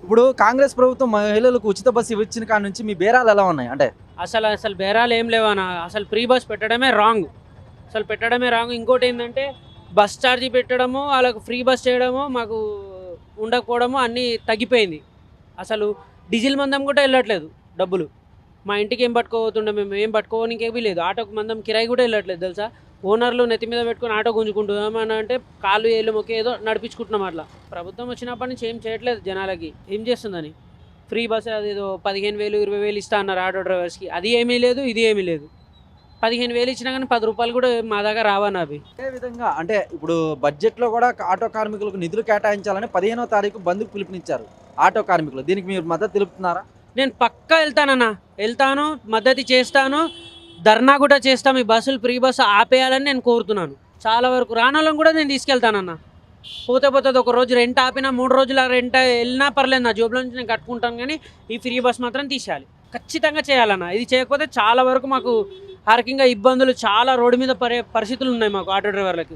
ఇప్పుడు కాంగ్రెస్ ప్రభుత్వం మహిళలకు ఉచిత బస్సు ఇచ్చిన కాడ నుంచి మీ బేరాలు ఎలా ఉన్నాయి అంటే? అసలు బేరాలు ఏం లేవన్నా. అసలు ఫ్రీ బస్ పెట్టడమే రాంగ్. అసలు పెట్టడమే రాంగ్. ఇంకోటి ఏంటంటే బస్ ఛార్జీ పెట్టడము, వాళ్ళకు ఫ్రీ బస్ చేయడము, మాకు ఉండకపోవడము అన్నీ తగ్గిపోయింది. అసలు డీజిల్ మందం కూడా వెళ్ళట్లేదు డబ్బులు. మా ఇంటికి ఏం పట్టుకోబోతుండే, మేము ఏం పట్టుకోవడానికి ఏమీ లేదు. ఆటోకి మందం కిరాయి కూడా వెళ్ళట్లేదు తెలుసా. ఓనర్లు నెత్తి మీద పెట్టుకుని ఆటో గుంజుకుంటున్నామని అంటే కాళ్ళు ఏళ్ళు మొక్క ఏదో నడిపించుకుంటున్నాం. అట్లా ప్రభుత్వం వచ్చినప్పటి నుంచి ఏం చేయట్లేదు జనాలకి. ఏం చేస్తుందని ఫ్రీ బస్ అదేదో 15,000 20,000 ఇస్తా అన్నారు ఆటో డ్రైవర్స్కి. అది ఏమీ లేదు, ఇది ఏమీ లేదు. 15,000 ఇచ్చినా కానీ 10 రూపాయలు కూడా మా దగ్గర రావని అవి. అదే విధంగా అంటే ఇప్పుడు బడ్జెట్లో కూడా ఆటో కార్మికులకు నిధులు కేటాయించాలని 15వ తారీఖు బంద్కు పిలుపునిచ్చారు ఆటో కార్మికులు. దీనికి మీరు మద్దతు తెలుపుతున్నారా? నేను పక్కా వెళ్తానన్నా, వెళ్తాను, మద్దతు చేస్తాను, ధర్నా కూడా చేస్తాం. ఈ బస్సులు ఫ్రీ బస్సు ఆపేయాలని నేను కోరుతున్నాను. చాలా వరకు రానోళ్ళని కూడా నేను తీసుకెళ్తానన్నా. పోతుంది ఒక రోజు రెంట్ ఆపినా 3 రోజుల రెంట్ వెళ్ళినా పర్లేదు, నా జోబులో నుంచి నేను కట్టుకుంటాను. కానీ ఈ ఫ్రీ బస్ మాత్రం తీసేయాలి, ఖచ్చితంగా చేయాలన్న. ఇది చేయకపోతే చాలా వరకు మాకు ఆర్థికంగా ఇబ్బందులు, చాలా రోడ్డు మీద పడే పరిస్థితులు ఉన్నాయి మాకు ఆటో డ్రైవర్లకి.